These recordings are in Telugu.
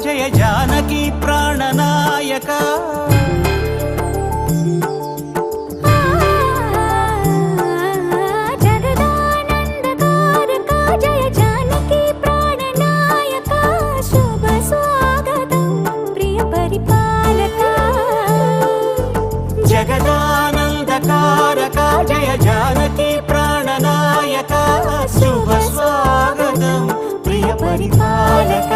జయ జానకి ప్రాణనాయక జగదానందకారక జయ జానకి ప్రాణనాయక శుభ స్వాగతం ప్రియ పరిపాలక జగదానందకారక జయ జానకి ప్రాణనాయక శుభ స్వాగతం ప్రియ పరిపాలక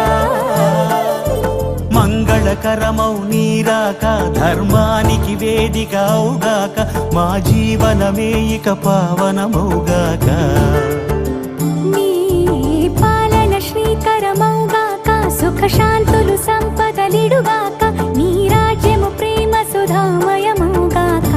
మంగళకరమౌ నీరాక ధర్మానికి వేదిక అవుగాక మా జీవనమే ఇక పావనమౌగాక నీ పాలన శ్రీకరమౌగాక సుఖ శాంతులు సంపదలిడుగాక నీ రాజ్యము ప్రేమ సుధామయమౌగాక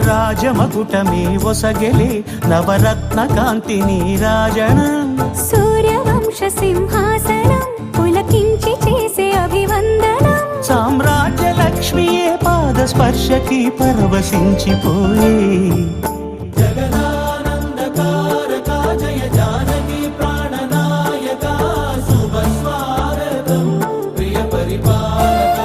రాజమకుటమే ఒసగెలే నవరత్న కాంతి నీరాజనం సూర్యవంశ సింహాసనం పులకించి చేసే అభివందనం సామ్రాజ్య లక్ష్మియే పాద స్పర్శకి పరవశించిపోయే జగదానందకారక జయ జానకి ప్రాణనాయక శుభ స్వాగతం ప్రియ పరిపాలక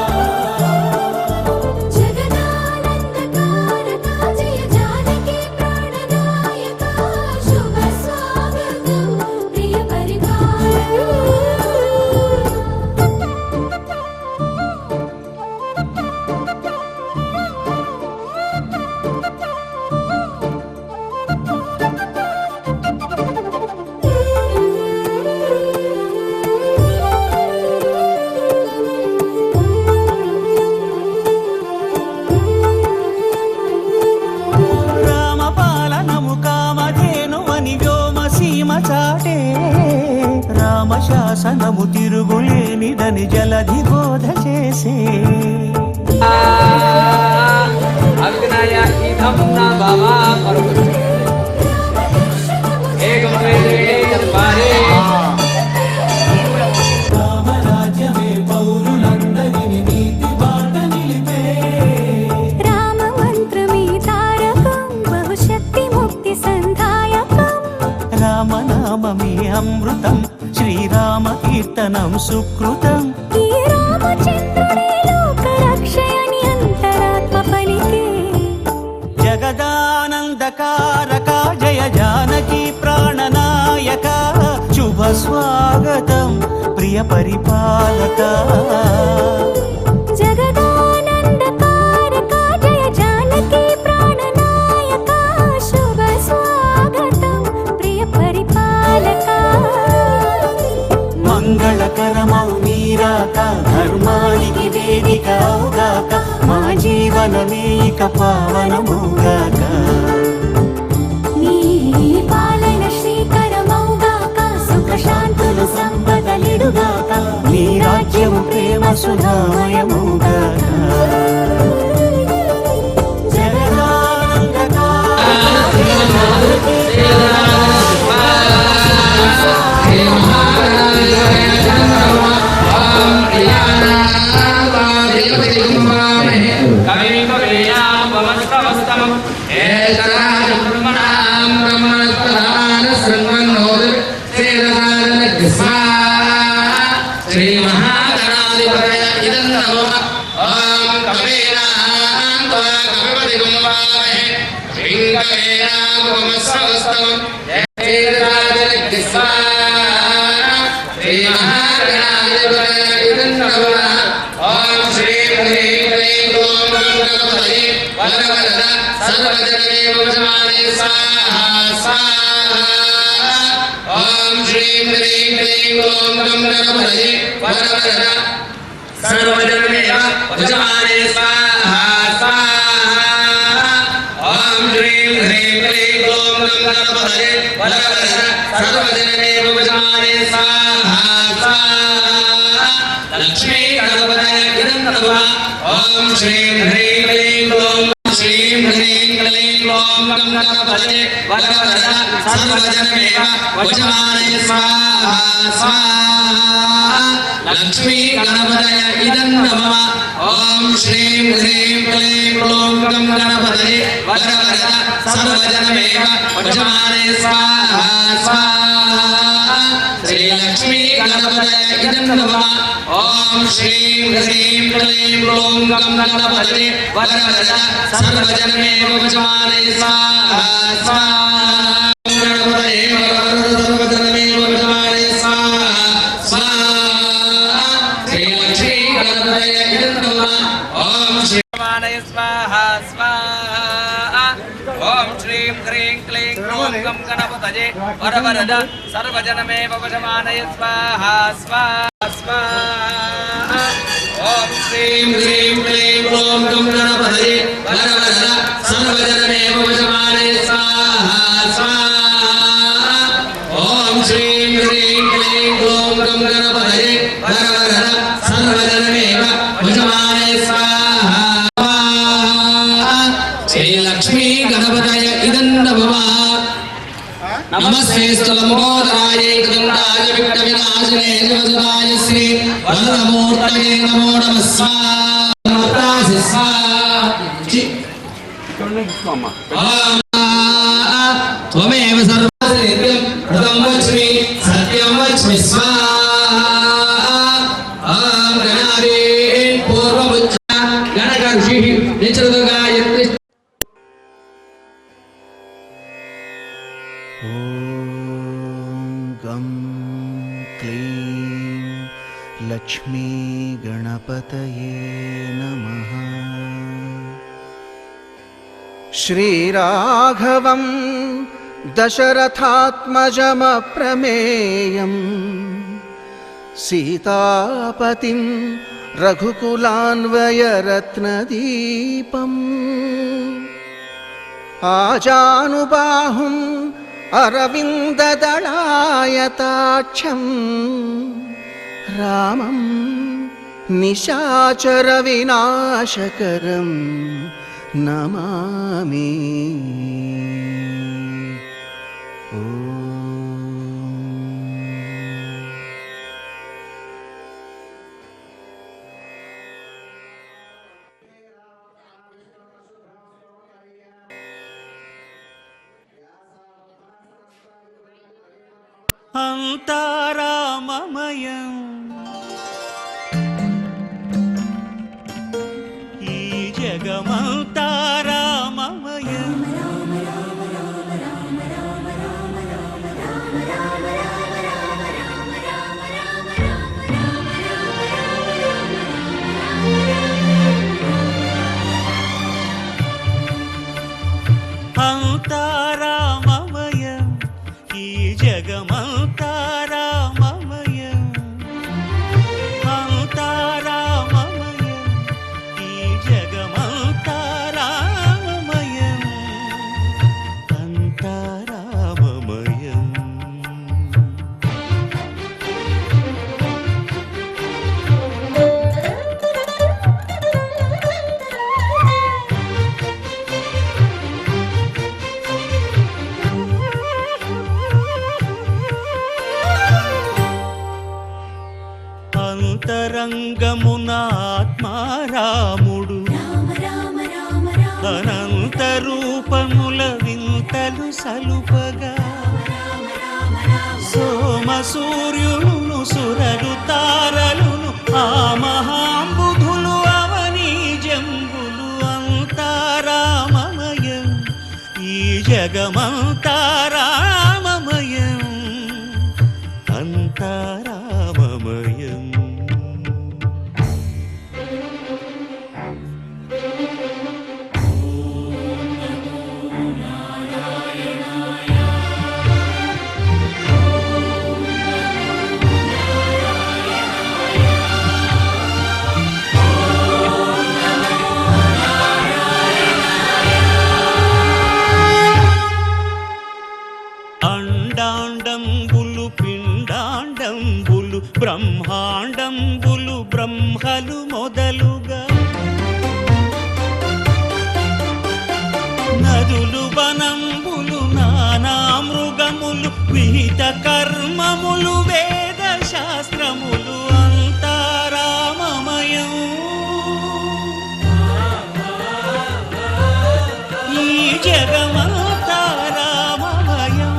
చాటే రామశాసనము తిరుగులేనిదని జలధి బోధ చేసే రామరాజ్యమే పౌరులందరిని నీతి బాట నిలిపే రామ మంత్రమే తారకం బహుశక్తి ముక్తి సంధాయకం రామనామమే అమృతం శ్రీరామ కీర్తనం సుకృతం ఈ రామచంద్రుడే లోక రక్షయని అంతరాత్మ పలికే జగదానందకారక జయ జానకి ప్రాణనాయక శుభ స్వాగతం ప్రియ పరిపాలక జగదానందకారక జయ జానకి ప్రాణనాయక శుభ స్వాగతం ప్రియ పరిపాలక మంగళకరమౌ నీరాక ధర్మానికి వేదిక అవుగాక మా జీవనమే ఇక పావనమౌగాక నీ పాలన శ్రీకరమౌగాక సుఖ శాంతులు సంపదలిడుగాక నీ రాజ్యము ప్రేమ సుధామయమౌగాక జగదానందకారక ब्रह्मणस्तमम् एतराजं ब्रह्मणां ब्रह्मणस्तदानसृण्वन्नोदि श्रीरसादनग्स्वा श्रीमहागणाधिपतय इदं नमः ॐ कवीनां त्वा कविपतिगुं वामहे श्रीङ्गवेनां भुवमस्वस्तमम् श्रीरसादनग्स्वा श्रीमहागणाधिपतय इदं नमः ॐ श्रीं ह्रीं क्लीं ग्लौं गणपतये वरवरद सर्वजनमेव वशमाने स्वाहा स्वाहा ॐ श्रीं ह्रीं क्लीं ग्लौं गणपतये वरवरद सर्वजनमेव वशमाने स्वाहा स्वाहा ॐ श्रीं ह्रीं क्लीं ग्लौं गणपतये वरवरद सर्वजनमेव वशमाने स्वाहा स्वाहा लक्ष्मी गणपतये इदं नमः ॐ श्रीं ह्रीं क्लीं ग्लौं श्रीं ह्रीं क्लीं ग्लौं गणपतये वरवरद सर्वजनमेव वशमाने स्वाहा स्वाहा लक्ष्मी गणपतये इदं नमः ॐ श्रीं ह्रीं क्लीं ग्लौं गणपतये वरवरद सर्वजनमेव वशमाने स्वाहा स्वाहा श्रीलक्ष्मी गणपतये इदं नमः ॐ श्रीं ह्रीं क्लीं ग्लौं गणपतये वरवरद सर्वजनमेव वशमाने स्वाहा स्वाहा गणपतये वरवरद सर्वजनमेव वशमाने स्वाहा स्वाहा श्रीलक्ष्मी गणपतये इदं नमः ॐ श्रीमानय स्वाहा स्वाहा ॐ श्रीं ह्रीं क्लीं ग्लौं गणपतये वरवरद सर्वजनमेव वशमानय स्वाहा स्वाहा स्वाहा ॐ श्रीं ह्रीं क्लीं ग्लौं गणपतये वरवरद सर्वजनमेव वशमानय स्वाहा स्वाहा ॐ श्रीं ह्रीं क्लीं ग्लौं गणपतये वरवरद सर्वजनमेव वशमानय स्वाहा श्रीलक्ष्मी गणपतये इदं नमः नमस्ते स्तुलंबोदराय कृतंडाय विघ्नविनाशिने शिवसुताय श्री वरदमूर्तये नमो नमः स्वाहा त्वमेव सर्वसिद्धिं प्रथमं वच्मि सत्यं वच्मि स्वाहा ॐ गणादेव पूर्वमुच्च गणकर्षिः निचृतगायत्री ॐ गं क्लीं लक्ष्मी गणपतये नमः श्रीराघवं दशरथात्मजमप्रमेयम् सीतापतिं रघुकुलान्वयरत्नदीपम् आजानुबाहुम् अरविन्ददलायताक्षं रामं निशाचरविनाशकरं नमामि అంతారామమయం ఈ జగమంతారామమయం అంతారామమయం ఈ జగమంతారామమయం అంతారామమయం ఈ జగమంతారామమయం అంతారామమయం అంతరంగమున ఆత్మారాముడు అనంత రూపముల వింతలు సలుపగా సోమ సూర్యులను సురలు తారలును ఆ మహాంబుధులు అవని జంబులు అంతా రామమయం ఈ జగమంతా రామమయం అంతా రామమయం. అండాండంబులు పిండాండంబులు బ్రహ్మాండంబులు బ్రహ్మలు మొదలుగా నదులు వనంబులు నానా మృగములు విహిత కర్మములు వేద శాస్త్రములు అంతా రామమయం ఈ జగమంతా రామమయం.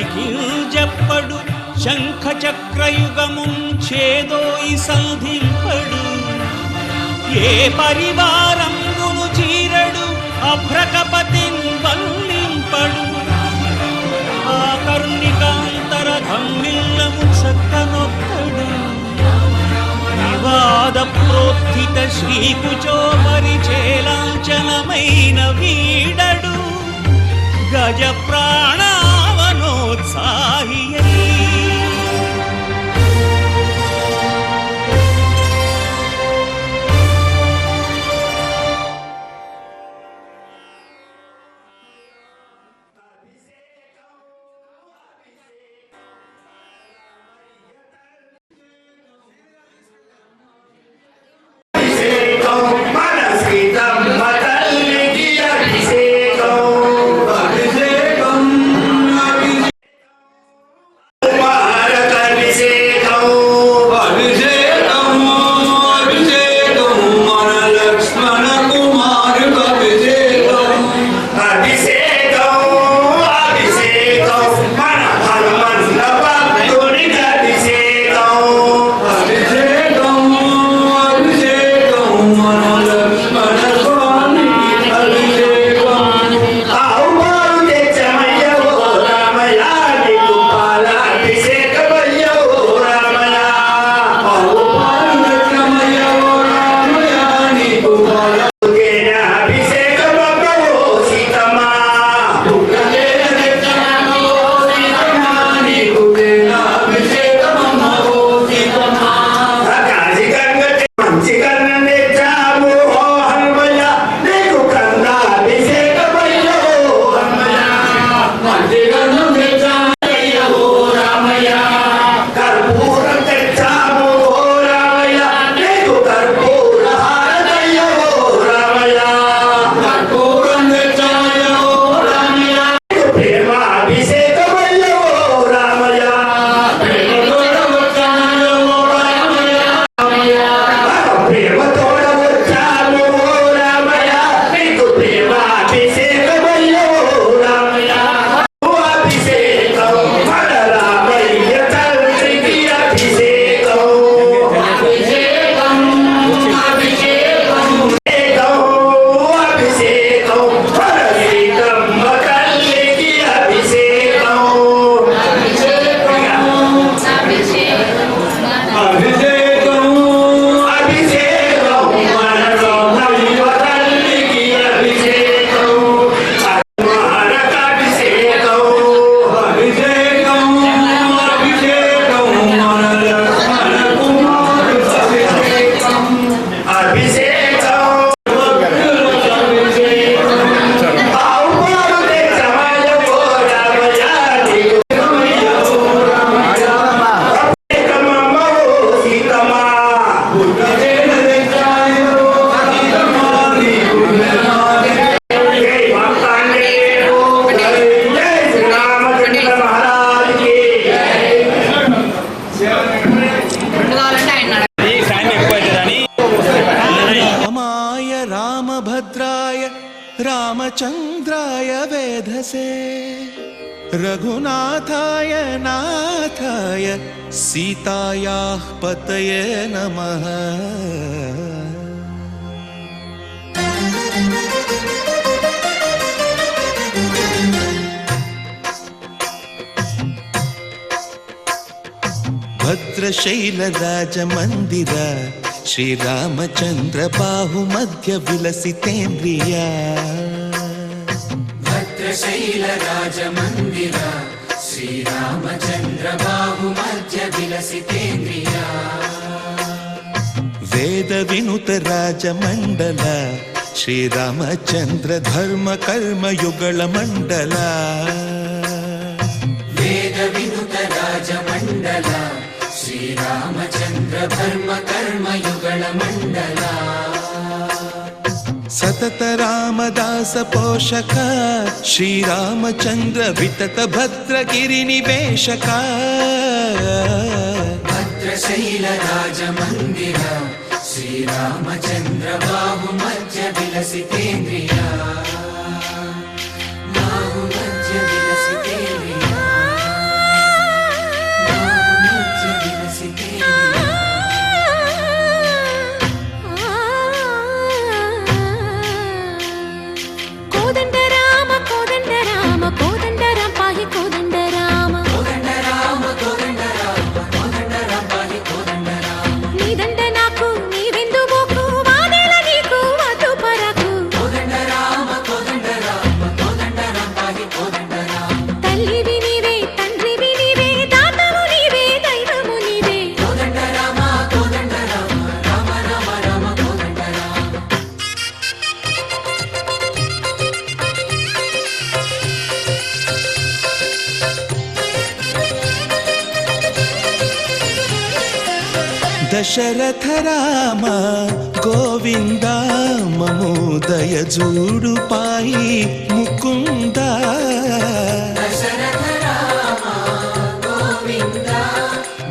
సిరికింజప్పడు శంఖ చక్రయుగముంచేదోయి సంధింపడు ఏ పరివారంబును చీరడు అభ్రకపతిన్ వల్లింపడు ఆ కర్ణికాంతర ధమ్మిల్లము చక్కనొక్కడు వివాద ప్రోత్థిత శ్రీకుచో పరిచేలాంచనమైన వీడడు గజ ప్రాణావనోత్సాహియై रघुनाथाय नाथाय सीतायाः पतये नमः। भद्रशैलराजमन्दिर श्रीरामचन्द्र बाहुमध्य विलसितेन्द्रिया। भद्रशैलराजमन्दिर श्रीरामचन्द्र बाहुमध्य विलसितेन्द्रिया। वेदविनुत राजमण्डल श्रीरामचन्द्र धर्म कर्म युगल मण्डल। वेदविनुत राजमण्डल श्रीरामचन्द्र धर्म कर्म युगल मण्डल। सतत रामदास पोषक श्रीरामचन्द्र वितत भद्रगिरि निवेशक। भद्रशैलराजमन्दिर श्रीरामचन्द्र बाहुमध्य विलसितेन्द्रिया। बाहुमध्य विलसितेन्द्रिया। बाहुमध्य विलसितेन्द्रिया। కోదండ రామ కోదండ రామ కోదండ రామ పాహి కోదండ రామ కోదండ రామ కోదండ రామ కోదండ రామ పాహి కోదండ రామ। నీదండ నాకు నీవెందు బోకు వాదేల నీకు వద్దు పరకు కోదండ రామ కోదండ రామ కోదండ రామ పాహి కోదండ రామ। తల్లివి నీవే తండ్రివి నీవే దాతవు నీవే దైవము నీవే కోదండ రామ కోదండ రామ రామ రామ రామ కోదండ రామ। दशरथ राम गोविंद ममो दय जूडु पाई मुकुंद। दशरथ राम गोविंद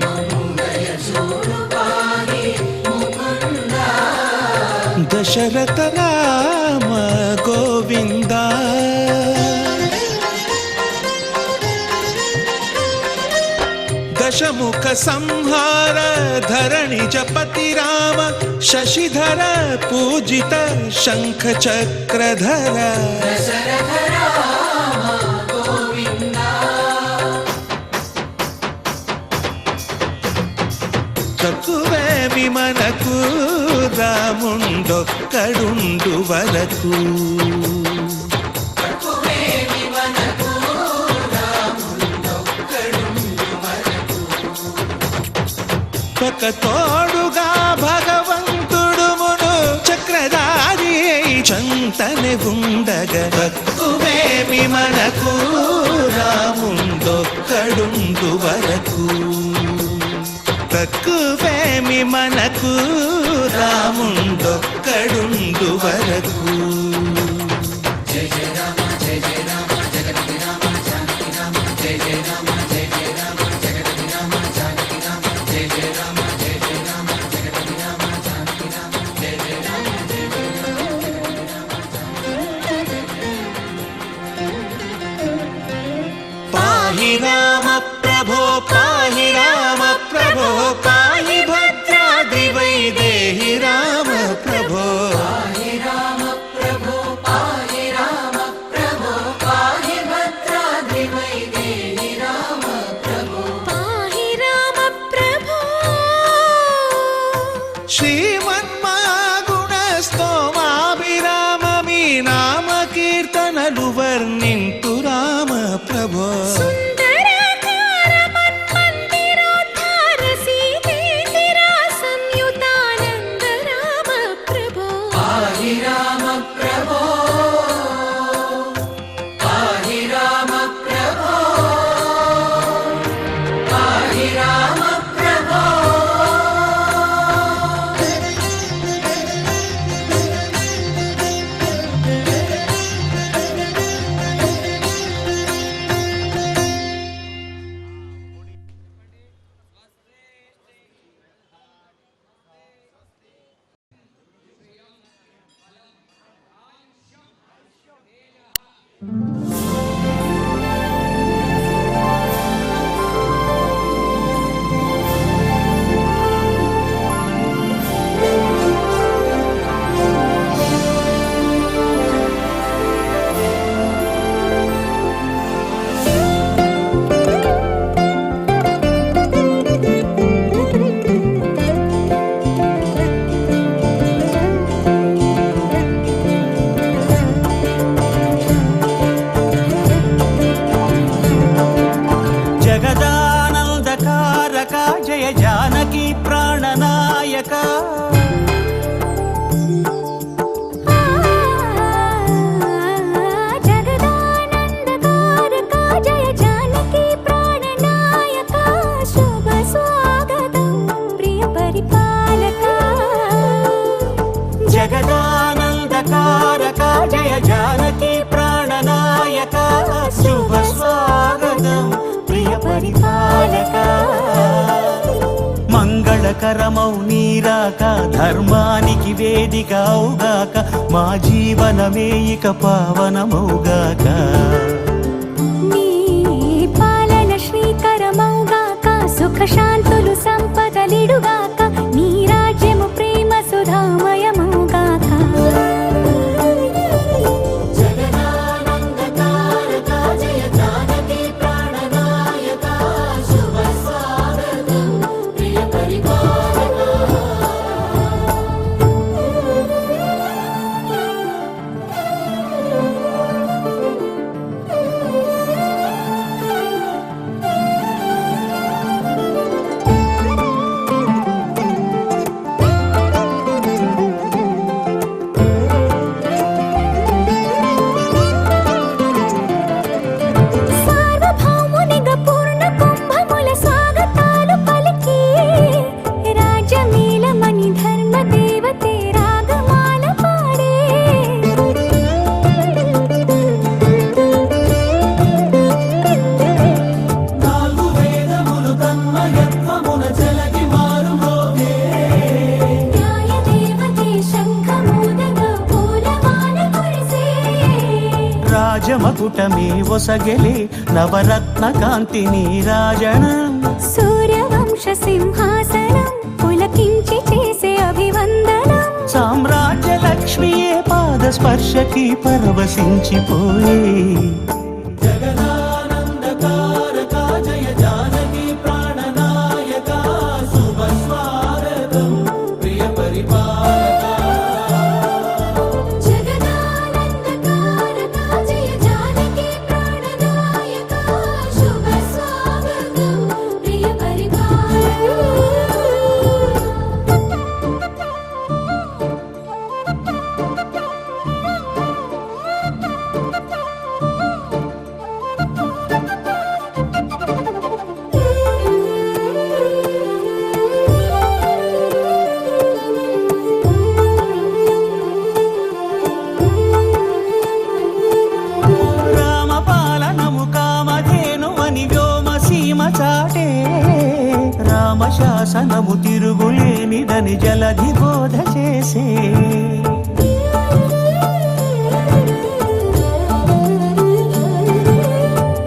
ममो दय जूडु पाहि मुकुंद। दशरथ राम गोविंद दशमुख संहार धरणि जपति राम शशिधर पूजित शंख चक्रधर। दशरथ राम गोविंद తక్కువే విమనకు రాముండొక్కడుండు వరకు। ఒక తోడుగా భగవంతుడు మును చక్రధారి చంతనే ఉండగా తక్కువేమి మనకు రాముండొక్కడుండు వరకు। తక్కువేమి మనకు రాముండొక్కడుండు వరకు। जय जय राम जय जय राम जगति राम जानकी राम जय जय राम जय जय राम जगति राम जानकी राम जय जय राम जय जय राम जगति राम जानकी राम जय जय राम जय जय राम जगति राम। पाहि राम प्रभो पाहि राम प्रभो पाहि भद्राद्रि वैदेहि राम प्रभो। पाहि राम प्रभो पाहि राम प्रभो पाहि भद्राद्रि वैदेहि राम प्रभो। పాహి రామ ప్రభో శ్రీమన్మాగుణ స్తోమాభిరామమి నామ కీర్తనలు వర్ణింతు రామ ప్రభో। సుందరాకార మన్మందిరోద్ధార సీతేందిరా సంయుతానంద రామ ప్రభో पाहि राम प्रभो पाहि राम प्रभो पाहि राम प्रभो। జయ జానకి ప్రాణనాయక జగదానందకారక జయ జానకి ప్రాణనాయక శుభ స్వాగతం ప్రియ పరిపాలక జగదానందకారక జయ జానకి ప్రాణనాయక శుభ స్వాగతం ప్రియ పరిపాలక మంగళకరమౌ నీరాక ధర్మానికి వేదిక అవుగాక మా జీవనమే ఇక పావనమౌగాక నీ పాలన శ్రీకరమౌగాక సుఖ శాంతులు సంపదలిడుగాక నీ రాజ్యము ప్రేమ సుధామయమౌగాక జగదానందకారక జయ జానకి ప్రాణనాయక శుభ స్వాగతం ప్రియ పరిపాలక సార్వభౌమునిగ పూర్ణ కుంభముల స్వాగతాలు పలికి రాజమేళమణి ధర్మ దేవతే రాగమాల పాడే నాలుగు వేదములు తన్మయత్వమున చెలగి మారుమోగే న్యాయ దేవతే శంఖమూదగ పూలమాల కురిసే రాజమకుటమే ఒసగెలే నవరత్న కాంతి నీరాజనం సూర్యవంశ సింహాసనం పులకించి చేసే అభివందనం సామ్రాజ్య లక్ష్మియే పాద స్పర్శకి పరవశించిపోయే జగదానందకారక జయ జానకి ప్రాణనాయక శుభ స్వాగతం ప్రియ పరిపాలక జగదానందకారక జయ జానకి ప్రాణనాయక శుభ స్వాగతం ప్రియ రామపాలనము కామధేను అని వ్యోమ సీమ చాటే రామశాసనము తిరుగులేనిదని జలధి బోధ చేసే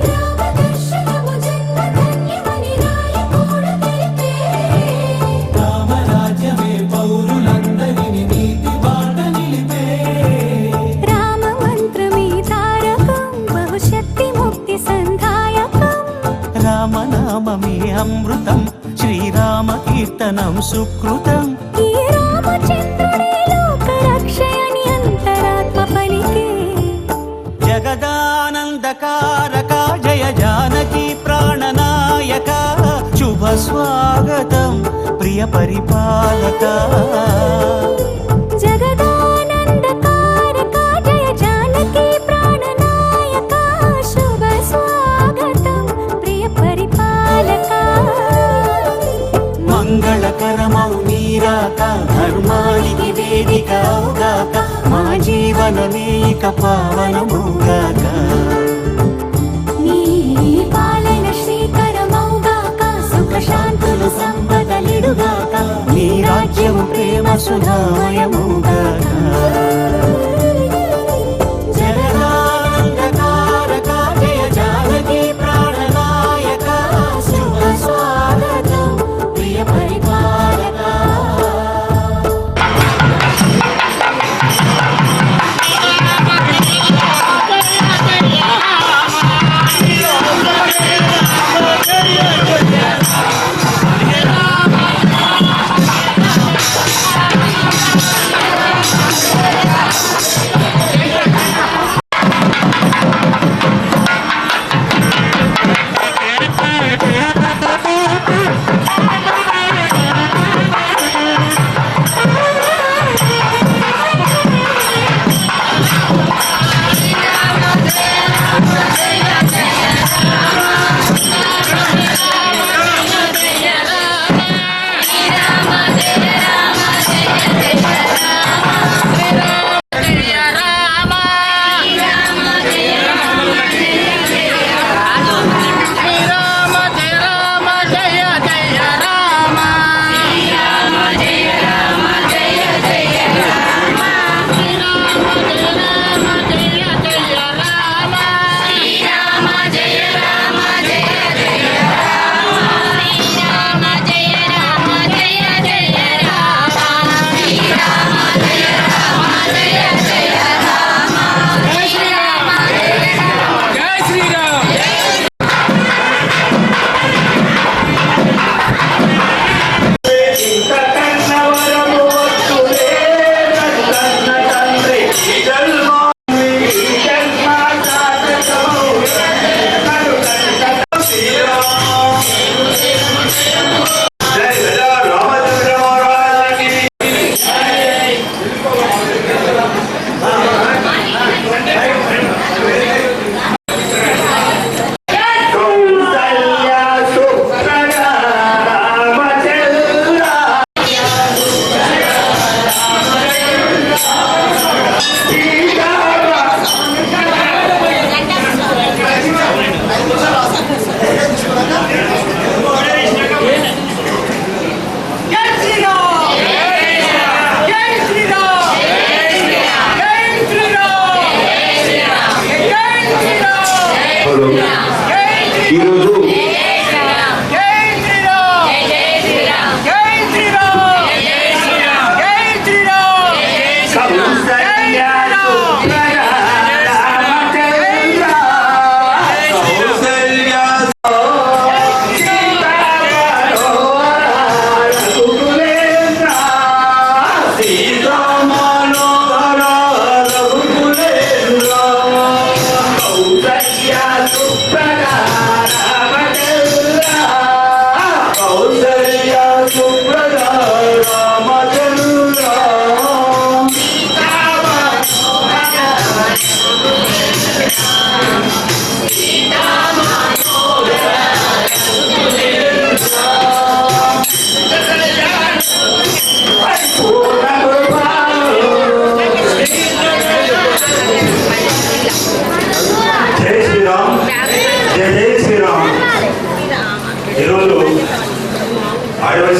రామదర్శనము జన్మధన్యమని రాయకూడ తెలిపే రామరాజ్యమే పౌరులందరిని నీతి బాట నిలిపే రామ మంత్రమే తారకం బహుశక్తి ముక్తి సంధాయకం రామనామమే అమృతం శ్రీరామ కీర్తనం సుకృతం ఈ రామచంద్రుడే లోక రక్షయని అంతరాత్మ పలికే జగదానందకారక జయ జానకి ప్రాణనాయక శుభ స్వాగతం ప్రియ పరిపాలక జగదానందకారక జయ జానకి ప్రాణనాయక శుభ స్వాగతం ప్రియ పరిపాలక మంగళకరమౌ నీరాక ధర్మానికి వేదిక అవుగాక మా జీవనమే ఇక పావనమౌగాక నీ పాలన శ్రీకరమౌగాక సుఖ శాంతులు సంపదలిడుగాక నీ రాజ్యము ప్రేమ సుధామయమౌగాక జగదానందకారక జయ జానకి ప్రాణనాయక శుభ స్వాగతం ప్రియ పరిపాలక జగదానందకారక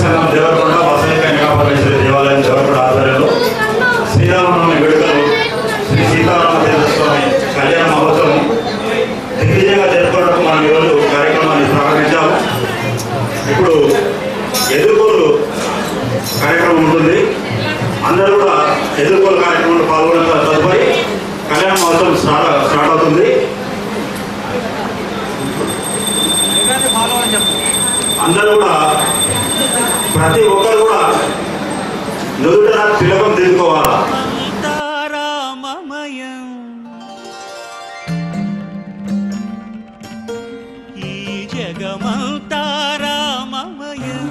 సంఘం దేవరకొండ వాసవి కన్యాపరమేశ్వరి దేవాలయం దేవరకొండ ఆధ్వర్యంలో శ్రీరామనవమి వేడుకలు శ్రీ సీతారామచంద్ర స్వామి కళ్యాణ మహోత్సవం దిగ్విజయంగా జరుపుకోవడానికి మనం ఈరోజు కార్యక్రమాన్ని ప్రారంభించాము. ఇప్పుడు ఎదుర్కోలు కార్యక్రమం ఉంటుంది. అందరూ కూడా ఎదుర్కోలు కార్యక్రమంలో పాల్గొన్న తదుపరి కళ్యాణ మహోత్సవం స్టార్ట్ అవుతుంది. అందరూ కూడా ప్రతి ఒక్కరు కూడా నుదుట తిలకం దిద్దుకోవాలా. రామమయం ఈ జగమంతా రామమయం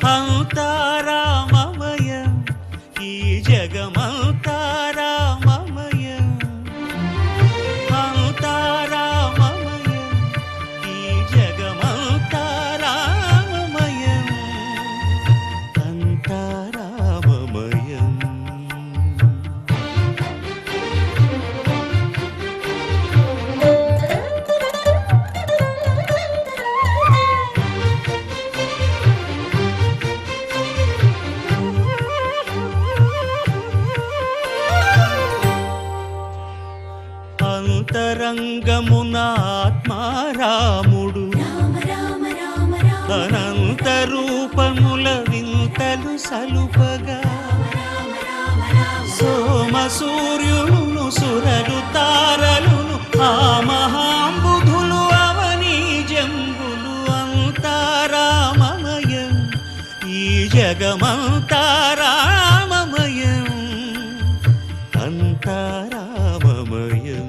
అంతా రామమయం ఈ జగమంతా రామమయం అంతా రామమయం ఈ జగమంతా రామమయం అంతా రామమయం. అంతరంగమున ఆత్మారాముడు అనంత రూపముల వింతలు సలుపగా సోమ సూర్యులను సురలు తారలును ఆ మహాంబుధులు అవనీ జంబులు అంతా రామమయం ఈ జగమంతా రామమయం అంతా రామమయం.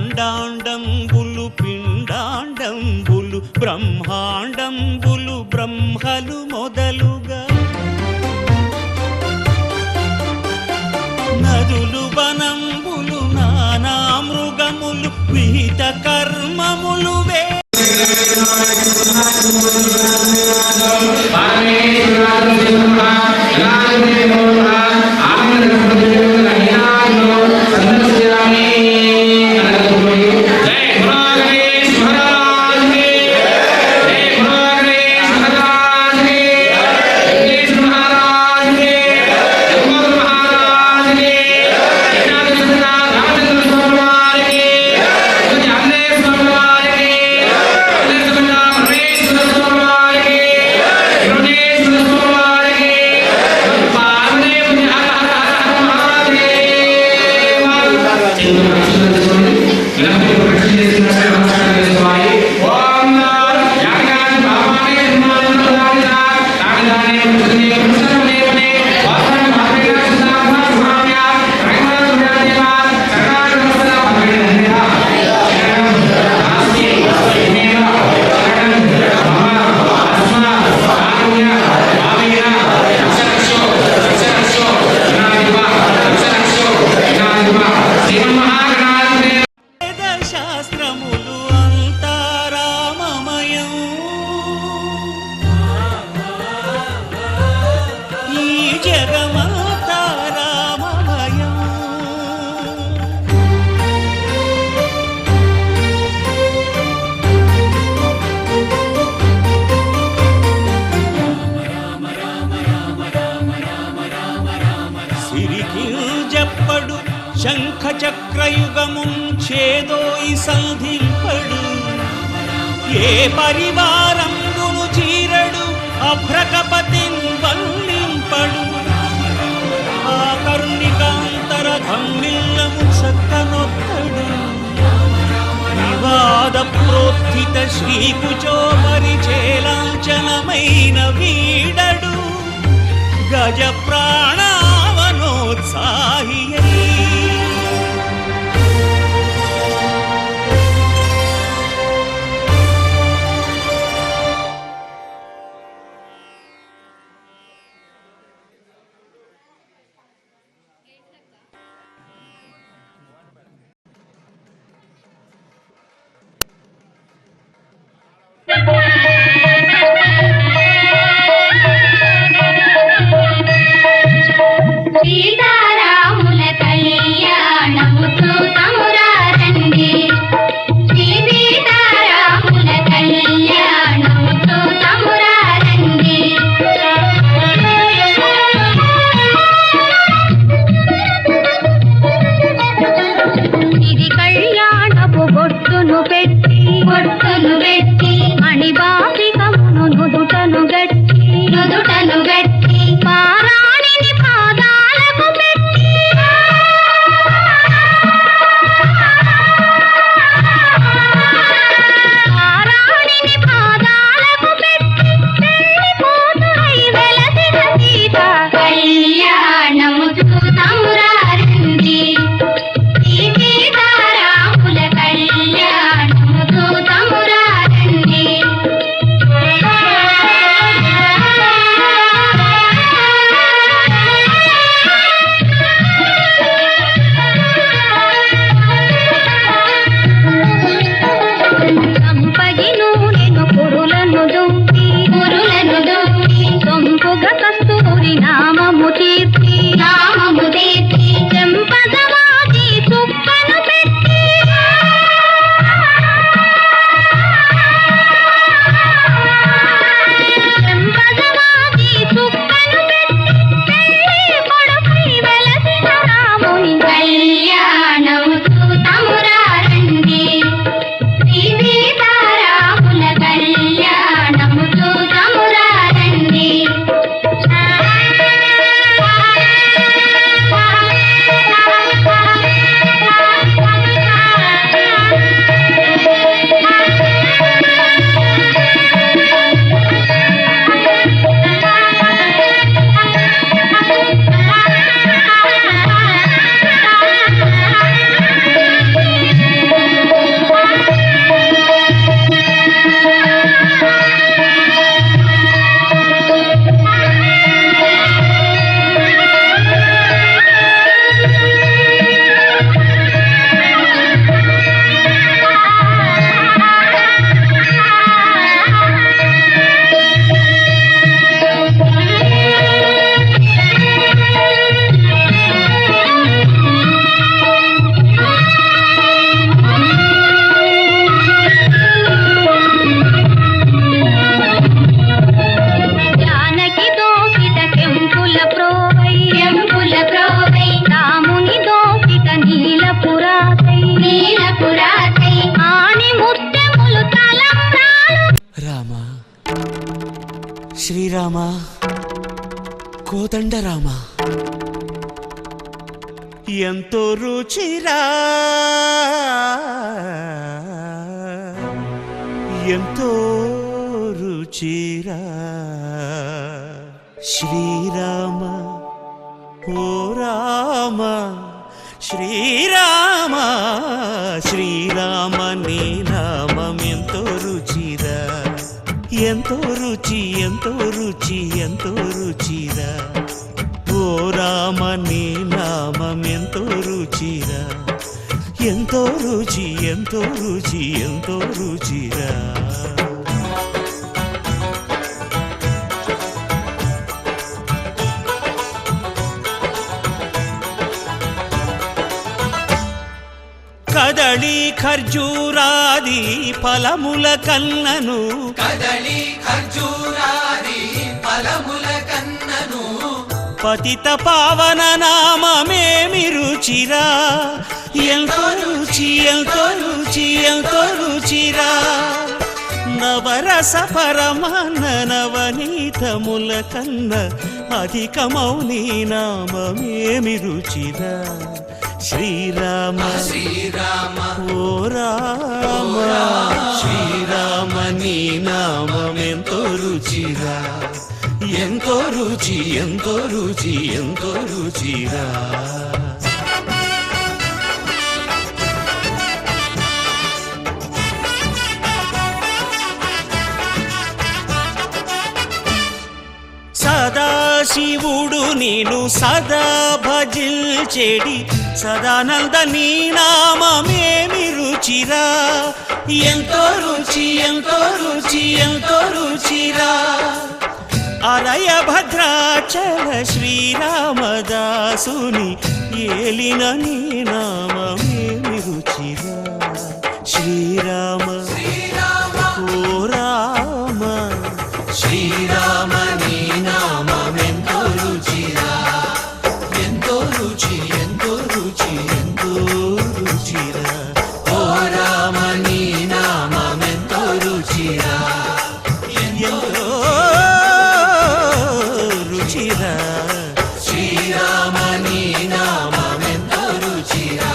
అండాండంబులు పిండాండంబులు బ్రహ్మాండంబులు బ్రహ్మలు మొదలుగా నదులు వనంబులు నానా మృగములు విహిత కర్మములు శాస్త్రములు అంతా రామమయం ఈ జగమంతా రామమయం. సిరికి జప్పడు శంఖ చక్రయుగముం చేదోయి సంధింపడు ఏ పరివారంగును చీరడు అభ్రకపతిన్ వల్లింపడు ఆ కరుణికాంతర ధమ్మిల్లము చక్కనొక్కడు వివాద ప్రోత్థిత శ్రీకుచో పరిచేలాంఛనమైన వీడడు గజ ప్రాణావనోత్సాహి నామము తీర్చి చెంపదవాది చుక్కను పెట్టి చెంపదవాది చుక్కను పెట్టి పెళ్లి కొడుకై వెలసిన రాముని కళ్యాణము చూతమురారండి శ్రీ సీతారాముల కళ్యాణము చూతమురారండి జానకి దోపిట కెంపుల ప్రోవై రాముని దోపిట నీలపురాతై ఆని ముత్యములు తలంబ్రాలు రామ శ్రీరామ కోదండ రామ ఎంతో రుచిరా ఎంతో రుచిరా శ్రీరామ ఓ రామ శ్రీరామ శ్రీరామ నీ నామం ఎంతో రుచిరా ఎంతో రుచి ఎంతో రుచి ఎంతో రుచిరా ఓ రామ నీ నామం ఎంతో రుచిరా ఎంతో రుచి ఎంతో రుచి ఎంతో రుచిరా కదళి ఖర్జూరాది ఫలముల కన్నను పతిత పావన నామమేమి రుచిరా ఎంతో రుచి ఎంతో రుచి ఎంతో రుచిరా నవరస పరమాన్న నవనీతముల కన్న అధికమౌని నామమేమి రుచిరా శ్రీరామ ఓ రామ శ్రీరామ నీ నామం ఎంతో రుచిరా ఎంతో రుచి ఎంతో రుచి ఎంతో రుచిరా సదాశివుడు నేను సదా భజిల్చెడి సదానంద నీ నామమేమి రుచిరా ఎంతో రుచి ఎంతో రుచి ఎంతో రుచిరా అలయ భద్రాచల శ్రీరామదాసుని ఏలిన నీ నామమేమి రుచిరా శ్రీరామ ఓ రామ శ్రీరామ నీ నామం ఎంతో రుచిరా ఎంతో రుచి ఎంతో రుచి ఎంతో రుచిరా ఓ రామ నీ నామం ఎంతో రుచిరా ఎంతో రుచిరా శ్రీరామ నీ నామం ఎంతో రుచిరా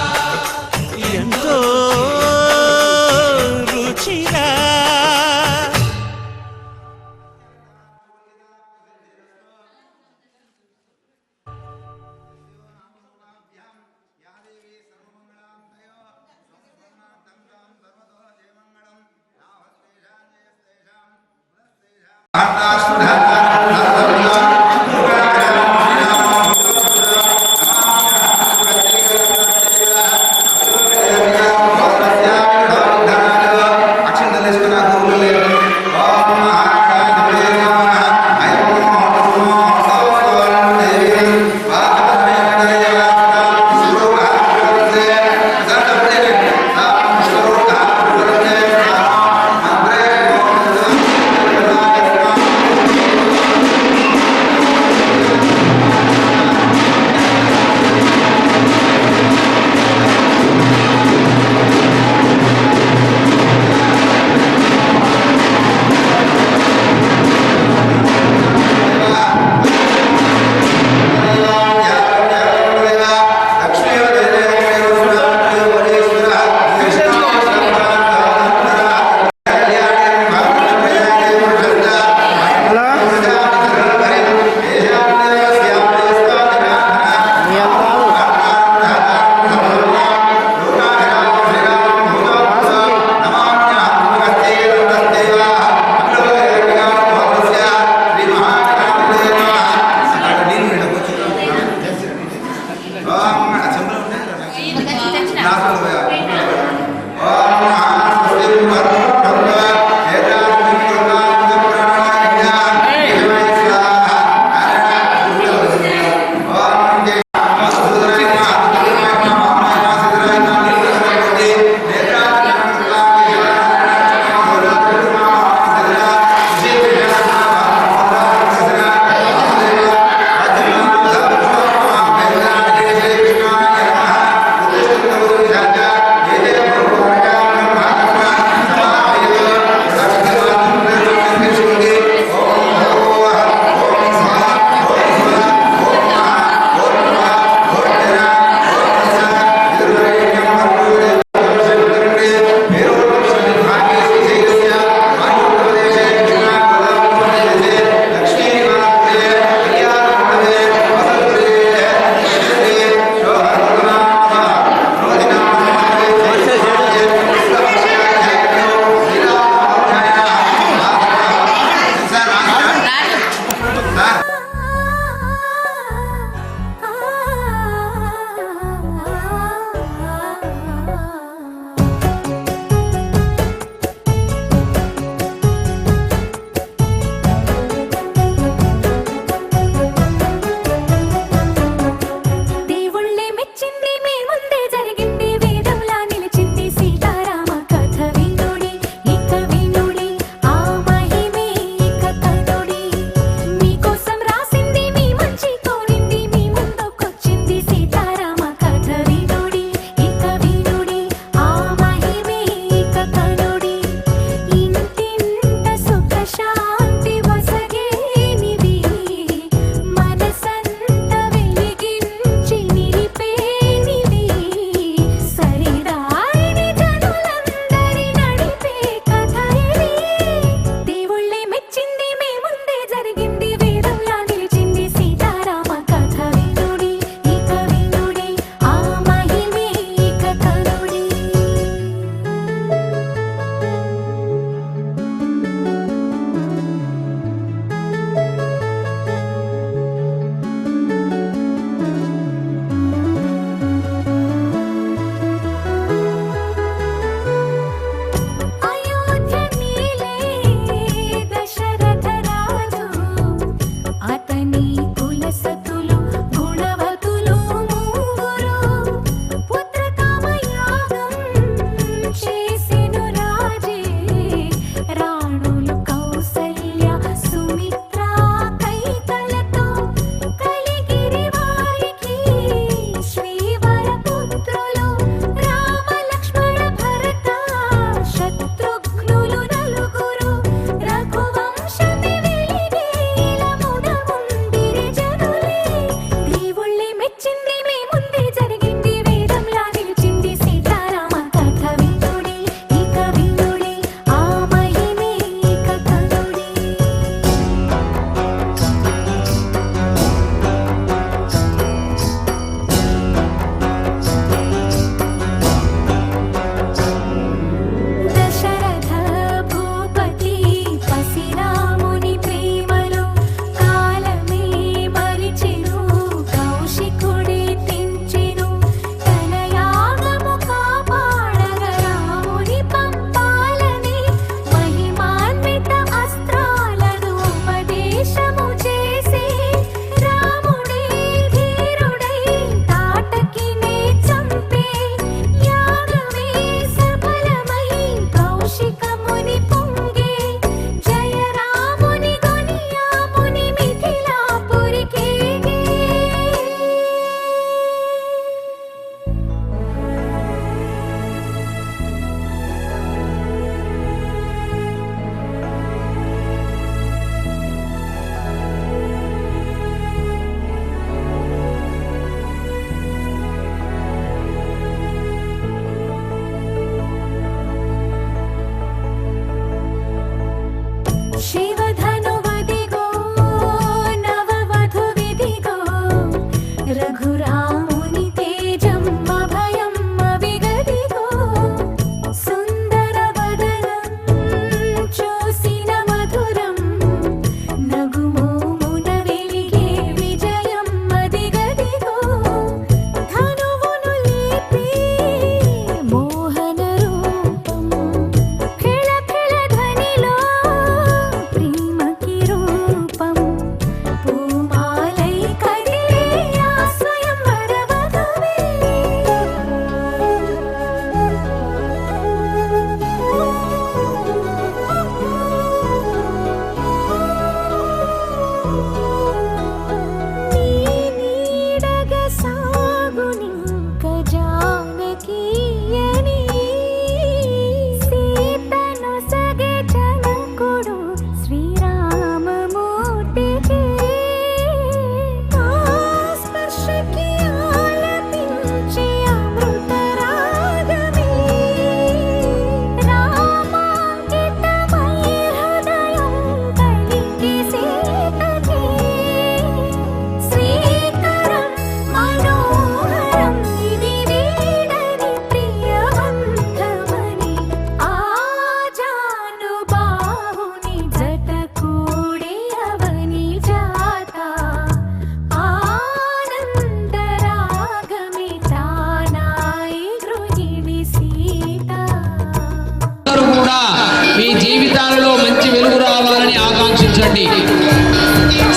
తిలకించండి.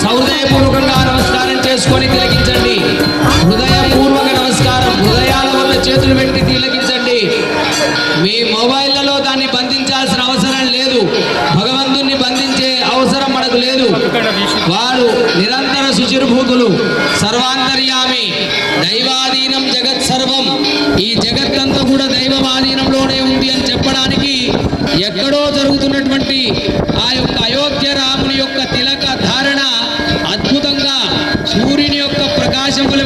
హృదయపూర్వకంగా నమస్కారం చేసుకొని తిలకించండి. హృదయపూర్వక నమస్కారం, హృదయాల వల్ల చేతులు పెట్టి తిలకించండి. మీ మొబైళ్లలో దాన్ని బంధించాల్సిన అవసరం లేదు. భగవంతుణ్ణి బంధించే అవసరం మనకు లేదు. వారు నిరంతర శుచిర్భూతులు, సర్వాంతర్యామి, దైవాధీనం జగత్ సర్వం. ఈ జగత్తంతా కూడా దైవవాధీనంలోనే ఉంది అని చెప్పడానికి ఎక్కడో జరుగుతున్నటువంటి ఆ యొక్క అయోధ్య రాముని యొక్క తిలక ధారణ అద్భుతంగా సూర్యుని యొక్క ప్రకాశం వల్ల